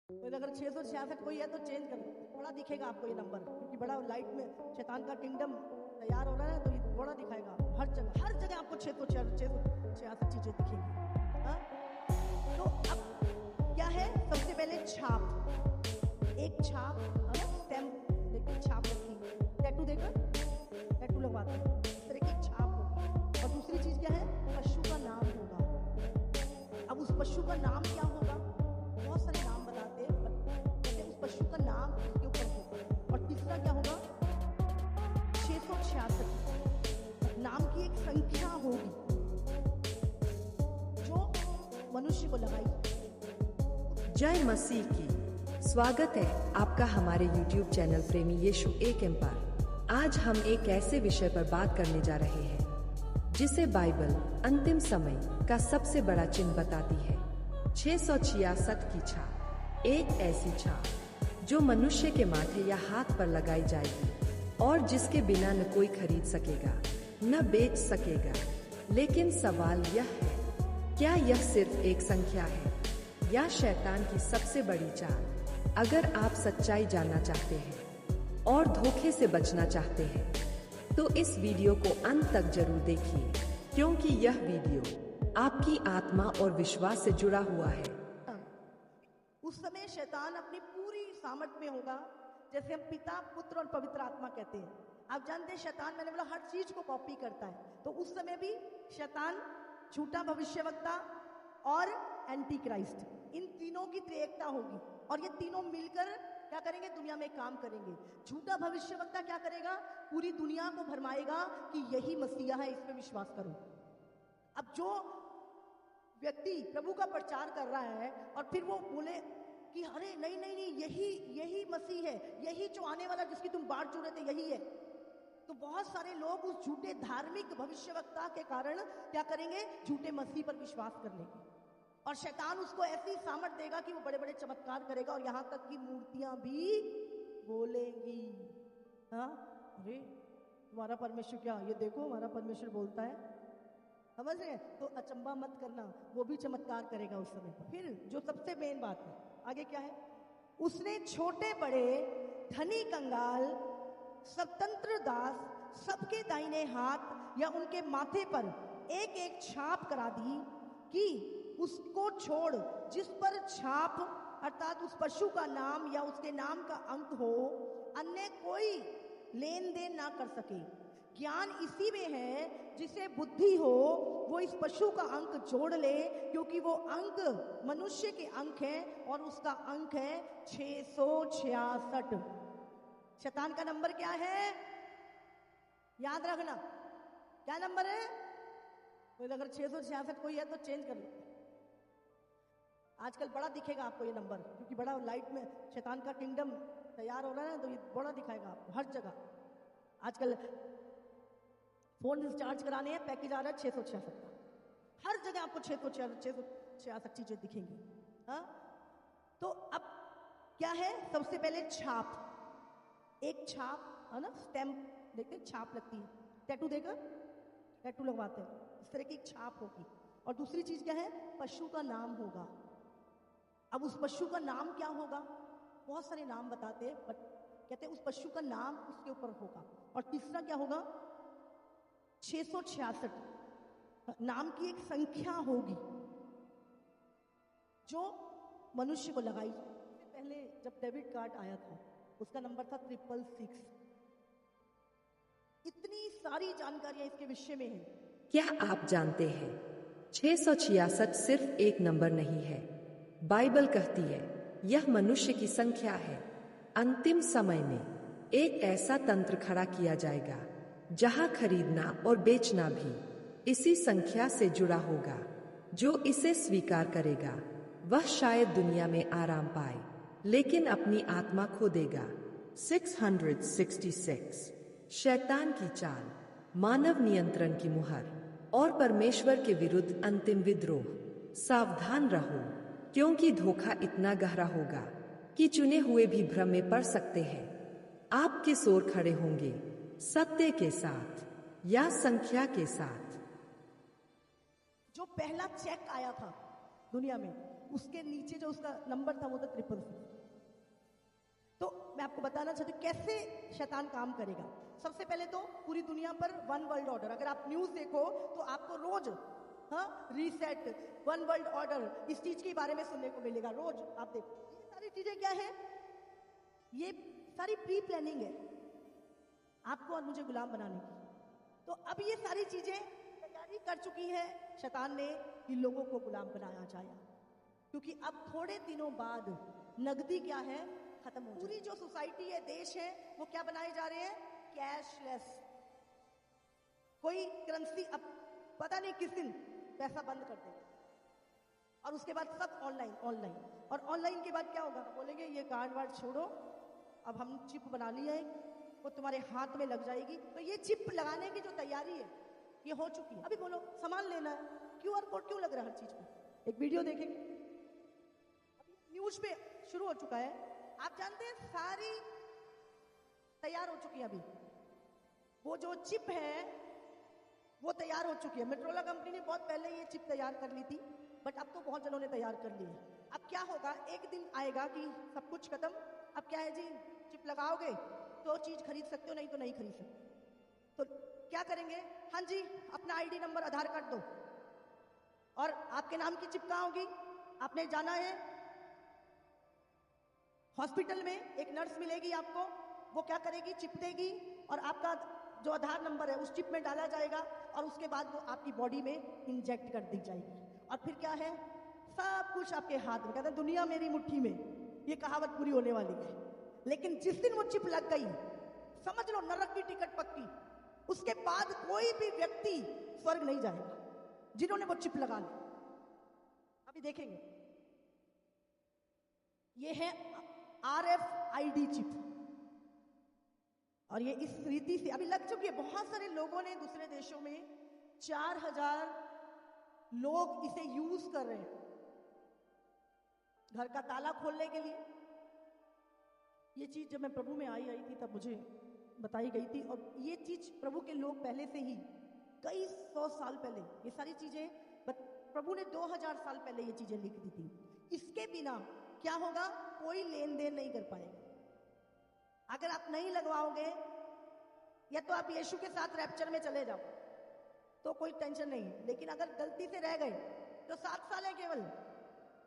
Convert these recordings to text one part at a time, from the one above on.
तो अगर 666 कोई है तो चेंज कर, बड़ा दिखेगा आपको ये नंबर, क्योंकि बड़ा लाइट में शैतान का किंगडम तैयार हो रहा है, तो ये बड़ा दिखाएगा हर जगह आपको 666 चीजें दिखेंगी। हाँ? तो अब क्या है, सबसे पहले छाप, एक छाप, स्टैम्प देखिए, छाप रखी, टैटू देखा, टैटू लगवाते हैं, इस तरह की छाप होगी। और दूसरी चीज क्या है, पशु का नाम होगा। अब उस पशु का नाम क्या होगा, बहुत सारे नाम बताते हैं, कहते उस पशु का नाम उसके ऊपर होगा। और तीसरा क्या होगा, 666 नाम की एक संख्या होगी जो मनुष्य को लगाई। जय मसीह की, स्वागत है आपका हमारे YouTube चैनल प्रेमी यीशु एकम पर। आज हम एक ऐसे विषय पर बात करने जा रहे हैं जिसे बाइबल अंतिम समय का सबसे बड़ा चिन्ह बताती है। 666 की छाप, एक ऐसी छाप जो मनुष्य के माथे या हाथ पर लगाई जाएगी और जिसके बिना न कोई खरीद सकेगा न बेच सकेगा। लेकिन सवाल यह है, क्या यह सिर्फ एक संख्या है या शैतान की सबसे बड़ी चाल? अगर आप सच्चाई जानना चाहते हैं और धोखे से बचना चाहते हैं तो इस वीडियो को अंत तक जरूर देखिए, क्योंकि यह वीडियो आपकी आत्मा और विश्वास से जुड़ा हुआ है। उस समय शैतान अपनी पूरी सामर्थ्य में होगा, जैसे हम पिता, पुत्र और पवित्र आत्मा कहते हैं। आप जानते हैं शैतान, मैंने बोला, हर चीज को कॉपी करता है। तो उस समय भी शैतान, झूठा भविष्यवक्ता और एंटी क्राइस्ट, इन तीनों की त्रिएकता होगी और ये तीनों मिलकर क्या करेंगे, दुनिया में काम करेंगे। झूठा भविष्यवक्ता क्या करेगा, पूरी दुनिया को भरमाएगा कि यही मसीहा है, इस पे विश्वास करो। अब जो व्यक्ति प्रभु का प्रचार कर रहा है और फिर वो बोले कि अरे नहीं नहीं नहीं, यही मसीह है, यही जो आने वाला जिसकी तुम बाट जोड़ रहे थे यही है, तो बहुत सारे लोग उस झूठे धार्मिक भविष्यवक्ता के कारण क्या करेंगे, झूठे मसीह पर विश्वास कर लेंगे। और शैतान उसको ऐसी सामर्थ देगा कि वो बड़े बड़े चमत्कार करेगा और यहां तक कि मूर्तियां भी बोलेंगी। हाँ, अरे तुम्हारा परमेश्वर क्या, ये देखो हमारा परमेश्वर बोलता है, समझ रहे हैं? तो अचंबा मत करना, वो भी चमत्कार करेगा उस समय पर। फिर जो सबसे मेन बात है, आगे क्या है, उसने छोटे बड़े, धनी कंगाल, स्वतंत्र दास, सबके दाहिने हाथ या उनके माथे पर एक एक छाप करा दी कि उसको छोड़ जिस पर छाप अर्थात उस पशु का नाम या उसके नाम का अंक हो, अन्य कोई लेन देन ना कर सके। ज्ञान इसी में है, जिसे बुद्धि हो वो इस पशु का अंक जोड़ ले, क्योंकि वो अंक मनुष्य के अंक है और उसका अंक है 666। शैतान का नंबर क्या है, याद रखना, क्या नंबर है। तो अगर 666 कोई है तो चेंज कर लो, आजकल बड़ा दिखेगा आपको ये नंबर, क्योंकि बड़ा लाइट में शैतान का किंगडम तैयार हो रहा है, तो ये बड़ा दिखाएगा आपको हर जगह। आजकल फोन रिचार्ज कराने हैं, पैकेज आ रहा है 666 का, हर जगह आपको 666 चीजें दिखेंगी। हाँ, तो अब क्या है, सबसे पहले छाप, एक छाप है ना, स्टैम्प देखते हैं, छाप लगती है, टैटू देखा, टैटू लगवाते हैं, इस तरह की एक छाप होगी। और दूसरी चीज क्या है, पशु का नाम होगा। अब उस पशु का नाम क्या होगा, बहुत सारे नाम बताते हैं, बट कहते हैं उस पशु का नाम उसके ऊपर होगा। और तीसरा क्या होगा, 666 नाम की एक संख्या होगी जो मनुष्य को लगाई। पहले जब डेबिट कार्ड आया था उसका नंबर था 666। इतनी सारी जानकारियां इसके विषय में है। क्या आप जानते हैं 666 सिर्फ एक नंबर नहीं है, बाइबल कहती है यह मनुष्य की संख्या है। अंतिम समय में एक ऐसा तंत्र खड़ा किया जाएगा जहां खरीदना और बेचना भी इसी संख्या से जुड़ा होगा। जो इसे स्वीकार करेगा वह शायद दुनिया में आराम पाए, लेकिन अपनी आत्मा खो देगा। 666 शैतान की चाल, मानव नियंत्रण की मुहर और परमेश्वर के विरुद्ध अंतिम विद्रोह। सावधान रहो, क्योंकि धोखा इतना गहरा होगा कि चुने हुए भी भ्रम में पड़ सकते हैं। आप किस ओर खड़े होंगे, सत्य के साथ या संख्या के साथ? जो पहला चेक आया था दुनिया में, उसके नीचे जो उसका नंबर था वो था 666। तो मैं आपको बताना चाहती हूँ कैसे शैतान काम करेगा। सबसे पहले तो पूरी दुनिया पर वन वर्ल्ड ऑर्डर, अगर आप न्यूज देखो तो आपको रोज रीसेट, वन वर्ल्ड ऑर्डर, इस चीज के बारे में सुनने को मिलेगा रोज। आप देखो ये सारी चीजें क्या है, ये सारी प्री प्लानिंग है आपको और मुझे गुलाम बनाने की। तो अब ये सारी चीजें तैयारी कर चुकी है शैतान ने कि लोगों को गुलाम बनाया जाए, क्योंकि अब थोड़े दिनों बाद नगदी क्या है, खत्म हो। पूरी जो सोसाइटी है, देश है, वो क्या बनाए जा रहे हैं, कैशलेस। कोई करेंसी अब पता नहीं किस दिन पैसा बंद कर देगा, और उसके बाद सब ऑनलाइन ऑनलाइन। और ऑनलाइन के बाद क्या होगा, बोलेंगे ये कार्ड वार्ड छोड़ो, अब हम चिप बना लिया है, वो तुम्हारे हाथ में लग जाएगी। तो ये चिप लगाने की जो तैयारी है ये हो चुकी है। अभी बोलो सामान लेना है, क्यूआर कोड क्यों लग रहा है हर चीज पे? एक वीडियो देखेंगे, न्यूज पे शुरू हो चुका है। आप जानते हैं सारी तैयार हो चुकी है। अभी वो जो चिप है वो तैयार हो चुकी है। मेट्रोला कंपनी ने बहुत पहले ये चिप तैयार कर ली थी, बट अब तो बहुत जनों ने तैयार कर ली है। अब क्या होगा, एक दिन आएगा कि सब कुछ खत्म। अब क्या है जी, चिप लगाओगे तो चीज खरीद सकते हो, नहीं तो नहीं खरीद सकते। तो क्या करेंगे, हाँ जी अपना आईडी नंबर, आधार कार्ड दो, और आपके नाम की चिप कहाँ होगी, आपने जाना है हॉस्पिटल में, एक नर्स मिलेगी आपको, वो क्या करेगी, चिप देगी, और आपका जो आधार नंबर है उस चिप में डाला जाएगा, और उसके बाद वो आपकी बॉडी में इंजेक्ट कर दी जाएगी। और फिर क्या है, सब कुछ आपके हाथ में। कहते हैं दुनिया मेरी मुट्ठी में, ये कहावत पूरी होने वाली है। लेकिन जिस दिन वो चिप लग गई, समझ लो नरक की टिकट पक्की। उसके बाद कोई भी व्यक्ति स्वर्ग नहीं जाएगा जिन्होंने वो चिप लगा ली। अभी देखेंगे, ये है RFID चिप, और ये इस रीति से अभी लग चुकी है। बहुत सारे लोगों ने दूसरे देशों में 4000 लोग इसे यूज कर रहे हैं घर का ताला खोलने के लिए। ये चीज जब मैं प्रभु में आई थी तब मुझे बताई गई थी, और ये चीज प्रभु के लोग पहले से ही कई 100 साल पहले ये सारी चीजें, प्रभु ने 2000 साल पहले ये चीजें लिख दी थी। इसके बिना क्या होगा, कोई लेन देन नहीं कर पाएगा। अगर आप नहीं लगवाओगे, या तो आप यीशु के साथ रैप्चर में चले जाओ तो कोई टेंशन नहीं है, लेकिन अगर गलती से रह गए तो 7 साल है केवल,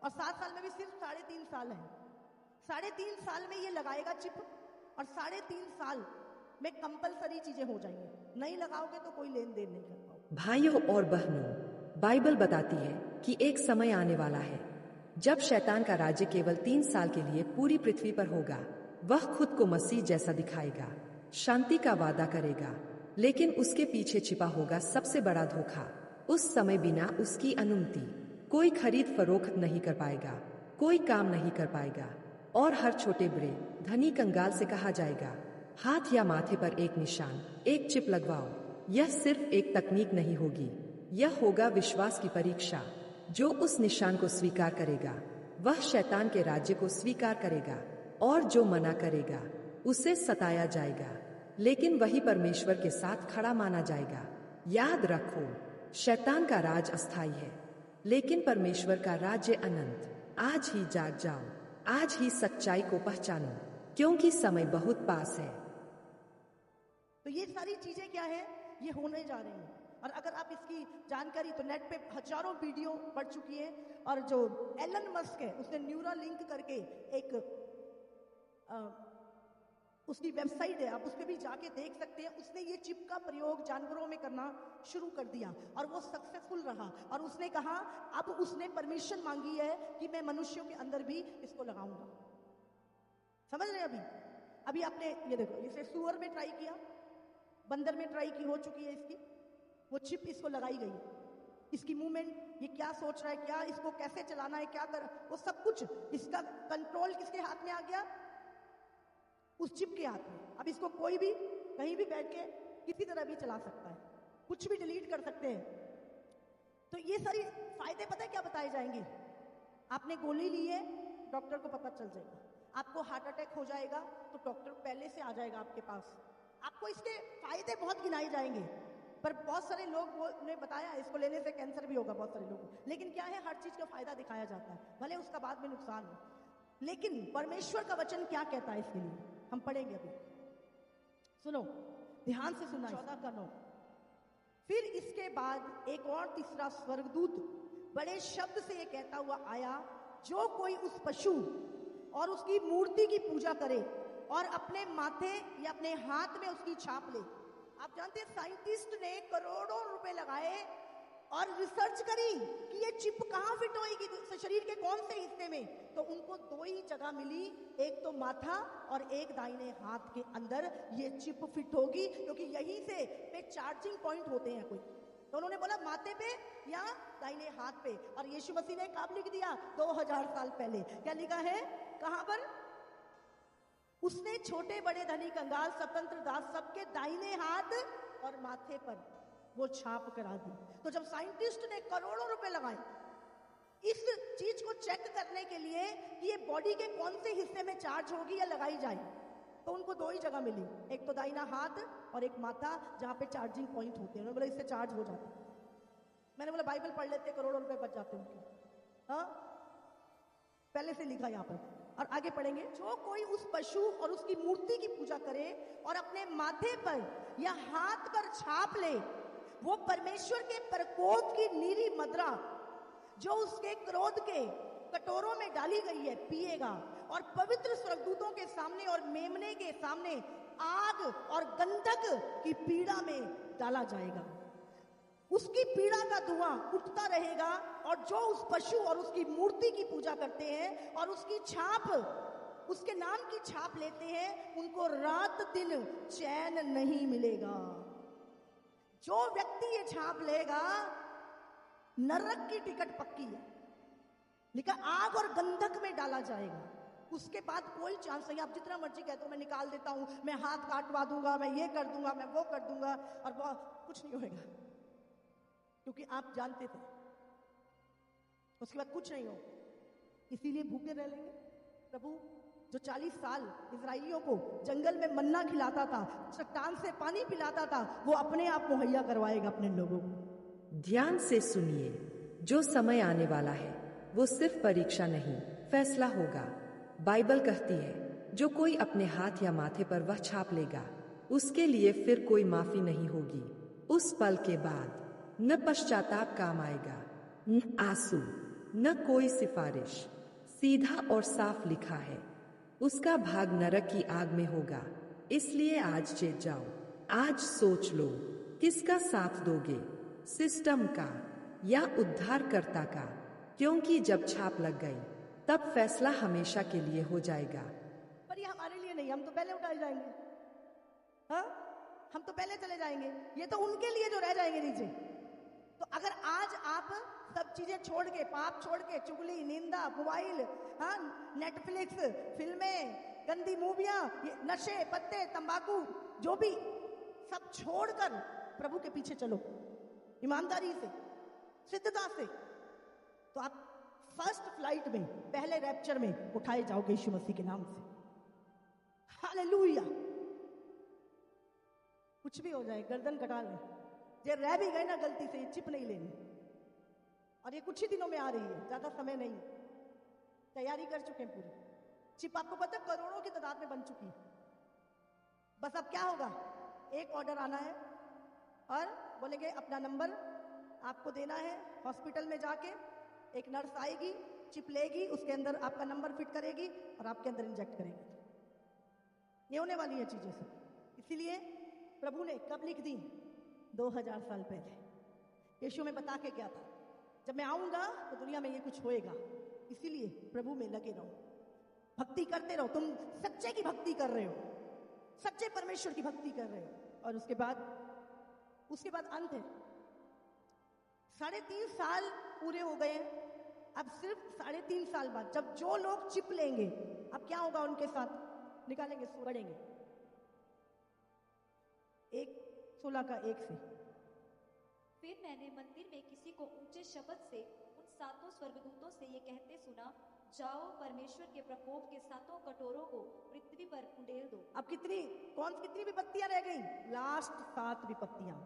और 7 साल में भी सिर्फ 3.5 साल है। 3.5 साल में ये लगाएगा चिप, और 3.5 साल में कंपलसरी चीजें हो जाएंगी। नहीं लगाओगे तो कोई लेन देन नहीं कर पाओगे। भाइयों और बहनों, बाइबल बताती है कि एक समय आने वाला है जब शैतान का राज्य केवल 3 साल के लिए पूरी पृथ्वी पर होगा। वह खुद को मसीह जैसा दिखाएगा, शांति का वादा करेगा, लेकिन उसके पीछे छिपा होगा सबसे बड़ा धोखा। उस समय बिना उसकी अनुमति कोई खरीद फरोख्त नहीं कर पाएगा, कोई काम नहीं कर पाएगा, और हर छोटे बड़े धनी कंगाल से कहा जाएगा, हाथ या माथे पर एक निशान, एक चिप लगवाओ। यह सिर्फ एक तकनीक नहीं होगी, यह होगा विश्वास की परीक्षा। जो उस निशान को स्वीकार करेगा वह शैतान के राज्य को स्वीकार करेगा, और जो मना करेगा उसे सताया जाएगा, लेकिन वही परमेश्वर के साथ खड़ा माना जाएगा। याद रखो, शैतान का राज अस्थायी है, लेकिन परमेश्वर का राज्य अनंत। आज ही जाग जाओ, आज ही सच्चाई को पहचानो, क्योंकि समय बहुत पास है। तो ये सारी चीजें क्या है, ये होने जा रही हैं। और अगर आप इसकी जानकारी, तो नेट पे हजारों वीडियो बढ़ चुकी है, और जो एलन मस्क है उसने न्यूरा लिंक करके एक उसकी वेबसाइट है, आप उस पर भी जाके देख सकते हैं। उसने ये चिप का प्रयोग जानवरों में करना शुरू कर दिया, और वो सक्सेसफुल रहा। और उसने कहा, अब उसने परमिशन मांगी है कि मैं मनुष्यों के अंदर भी इसको लगाऊंगा। समझ रहे हैं? अभी आपने ये देखो, इसे सुअर में ट्राई किया, बंदर में ट्राई की, हो चुकी है इसकी वो चिप, इसको लगाई गई है। इसकी मूवमेंट, ये क्या सोच रहा है, क्या इसको कैसे चलाना है, क्या कर, वो सब कुछ इसका कंट्रोल किसके हाथ में आ गया, उस चिप के हाथ में। अब इसको कोई भी कहीं भी बैठ के किसी तरह भी चला सकता है, कुछ भी डिलीट कर सकते हैं। तो ये सारी फायदे पता है क्या बताए जाएंगे। आपने गोली ली है, डॉक्टर को पता चल जाएगा। आपको हार्ट अटैक हो जाएगा तो डॉक्टर पहले से आ जाएगा आपके पास। आपको इसके फायदे बहुत गिनाए जाएंगे। पर बहुत सारे लोग ने बताया इसको लेने से कैंसर भी होगा बहुत सारे लोगों को, लेकिन क्या है, हर चीज का फायदा दिखाया जाता है, भले उसका बाद में नुकसान हो। लेकिन परमेश्वर का वचन क्या कहता है इसके लिए, हम पढ़ेंगे अभी, सुनो ध्यान से सुना। 14:9। फिर इसके बाद एक और तीसरा स्वर्गदूत बड़े शब्द से ये कहता हुआ आया, जो कोई उस पशु और उसकी मूर्ति की पूजा करे और अपने माथे या अपने हाथ में उसकी छाप ले। आप जानते हैं साइंटिस्ट ने करोड़ों रुपए लगाए और रिसर्च करी कि ये चिप कहाँ फिट होगी शरीर के कौन से हिस्से में, तो उनको 2 ही जगह मिली, एक तो माथा और एक दाहिने हाथ के अंदर ये चिप फिट होगी, क्योंकि यहीं से पे चार्जिंग पॉइंट होते हैं कोई, तो उन्होंने बोला माथे पे या दाहिने हाथ पे। और यीशु मसीह ने कब लिख दिया, 2000 साल पहले। क्या लिखा है, कहां पर, उसने छोटे बड़े धनी कंगाल स्वतंत्र दास सबके दाहिने हाथ और माथे पर वो छाप करा दी। तो जब साइंटिस्ट ने करोड़ों रुपए लगाए इस चीज को चेक करने के लिए कि ये बॉडी के कौन से हिस्से में चार्ज होगी या लगाई जाए, तो उनको 2 ही जगह मिली, एक तो दाहिना हाथ और एक माथा जहां पे चार्जिंग पॉइंट होते हैं। उन्होंने बोला इससे चार्ज हो जाता है। मैंने बोला बाइबल पढ़ लेते, करोड़ों रुपए बच जाते उनके। हाँ, पहले से लिखा यहाँ पर, और आगे पढ़ेंगे। जो कोई उस पशु और उसकी मूर्ति की पूजा करे और अपने माथे पर या हाथ पर छाप ले, वो परमेश्वर के प्रकोप की नीरी मदिरा जो उसके क्रोध के कटोरों में डाली गई है पिएगा, और पवित्र स्वर्गदूतों के सामने और मेमने के सामने आग और गंधक की पीड़ा में डाला जाएगा। उसकी पीड़ा का धुआं उठता रहेगा, और जो उस पशु और उसकी मूर्ति की पूजा करते हैं और उसकी छाप, उसके नाम की छाप लेते हैं, उनको रात दिन चैन नहीं मिलेगा। जो व्यक्ति ये छाप लेगा, नरक की टिकट पक्की है, लिखा आग और गंधक में डाला जाएगा। उसके बाद कोई चांस नहीं। आप जितना मर्जी कहते हो मैं निकाल देता हूं, मैं हाथ काटवा दूंगा, मैं ये कर दूंगा, मैं वो कर दूंगा, और वो कुछ नहीं होगा, क्योंकि आप जानते थे उसके बाद कुछ नहीं हो। इसीलिए भूखे रह लेंगे। प्रभु जो 40 साल इजराइलियों को जंगल में मन्ना खिलाता था, चट्टान से पानी पिलाता था, वो अपने आप मुहैया करवाएगा अपने लोगों को। ध्यान से सुनिए, जो समय आने वाला है वो सिर्फ परीक्षा नहीं, फैसला होगा। बाइबल कहती है, जो कोई अपने हाथ या माथे पर वह छाप लेगा, उसके लिए फिर कोई माफी नहीं होगी। उस पल के बाद न पश्चाताप काम आएगा, न आंसू, न कोई सिफारिश। सीधा और साफ लिखा है, उसका भाग नरक की आग में होगा। इसलिए आज चेत जाओ, आज सोच लो, किसका साथ दोगे, सिस्टम का या उद्धारकर्ता का? क्योंकि जब छाप लग गई, तब फैसला हमेशा के लिए हो जाएगा। पर ये हमारे लिए नहीं, हम तो पहले उठाए जाएंगे। हाँ, हम तो पहले चले जाएंगे, ये तो उनके लिए जो रह जाएंगे नीचे। तो अगर आज आप सब चीजें छोड़ के, पाप छोड़ के, चुगली, निंदा, मोबाइल, हाँ, नेटफ्लिक्स, फिल्में, गंदी मूवियां, ये नशे, पत्ते, तंबाकू, जो भी सब छोड़कर प्रभु के पीछे चलो ईमानदारी से, सिद्धता से, तो आप फर्स्ट फ्लाइट में, पहले रैप्चर में उठाए जाओगे यीशु मसीह के नाम से। हालेलुया। कुछ भी हो जाए, गर्दन कटा ले, जे रह भी गए ना गलती से, चिप नहीं लेनी। और ये कुछ ही दिनों में आ रही है, ज्यादा समय नहीं, तैयारी कर चुके हैं पूरी। चिप आपको पता है करोड़ों की तादाद में बन चुकी है। बस अब क्या होगा, एक ऑर्डर आना है और बोलेंगे अपना नंबर आपको देना है। हॉस्पिटल में जाके एक नर्स आएगी, चिप लेगी, उसके अंदर आपका नंबर फिट करेगी और आपके अंदर इंजेक्ट करेगी। ये होने वाली है चीजें सब। इसीलिए प्रभु ने कब लिख दी, 2000 साल पहले। यीशु में बता के क्या था, जब मैं आऊंगा तो दुनिया में ये कुछ होएगा। इसीलिए प्रभु में लगे रहो, भक्ति करते रहो। तुम सच्चे की भक्ति कर रहे हो, सच्चे परमेश्वर की भक्ति कर रहे हो। और उसके बाद अंत है। 3.5 साल पूरे हो गए हैं, अब सिर्फ 3.5 साल बाद जब जो लोग चिप लेंगे, अब क्या होगा उनके साथ, निकालेंगे, बढ़ेंगे। 16 का 1 से। फिर मैंने मंदिर में किसी को ऊंचे शब्द से उन 7 स्वर्गदूतों से ये कहते सुना, जाओ परमेश्वर के प्रकोप के 7 कटोरों को पृथ्वी पर उंडेल दो। अब कितनी विपत्तियां रह गई, लास्ट 7 विपत्तियां।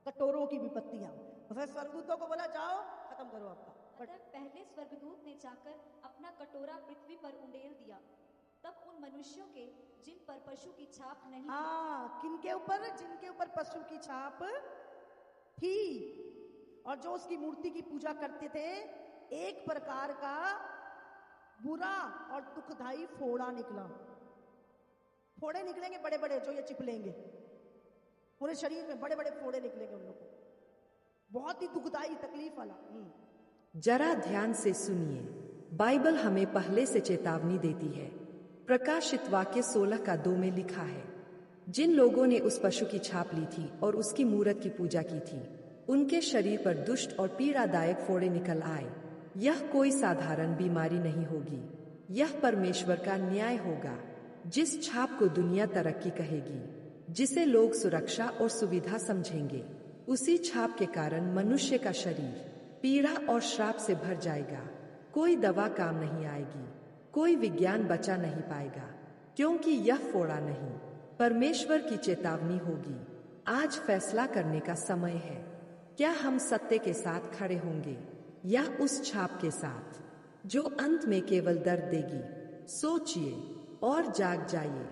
कटोरों की विपत्तियां। तो फिर स्वर्गदूतों को बोला जाओ खत्म करो आपका। अतः पहले स्वर्गदूत ने जाकर अपना कटोरा पृथ्वी पर उंडेल दिया। तब उन मनुष्यों के जिन पर पशु की छाप नहीं थी, हाँ, किनके ऊपर? जिनके ऊपर पशु की छाप थी और जो उसकी मूर्ति की पूजा करते थे, एक प्रकार का बुरा और दुखदाई फोड़ा निकला। फोड़े निकलेंगे बड़े बड़े, जो ये चिपलेंगे, पूरे शरीर में बड़े बड़े फोड़े निकलेंगे उन लोगों को, बहुत ही दुखदाई तकलीफ वाला। जरा ध्यान से सुनिए, बाइबल हमें पहले से चेतावनी देती है। प्रकाशित वाक्य 16:2 में लिखा है, जिन लोगों ने उस पशु की छाप ली थी और उसकी मूरत की पूजा की थी, उनके शरीर पर दुष्ट और पीड़ादायक फोड़े निकल आए। यह कोई साधारण बीमारी नहीं होगी, यह परमेश्वर का न्याय होगा। जिस छाप को दुनिया तरक्की कहेगी, जिसे लोग सुरक्षा और सुविधा समझेंगे, उसी छाप के कारण मनुष्य का शरीर पीड़ा और श्राप से भर जाएगा। कोई दवा काम नहीं आएगी, कोई विज्ञान बचा नहीं पाएगा, क्योंकि यह फोड़ा नहीं, परमेश्वर की चेतावनी होगी। आज फैसला करने का समय है। क्या हम सत्य के साथ खड़े होंगे या उस छाप के साथ जो अंत में केवल दर्द देगी? सोचिए और जाग जाइए।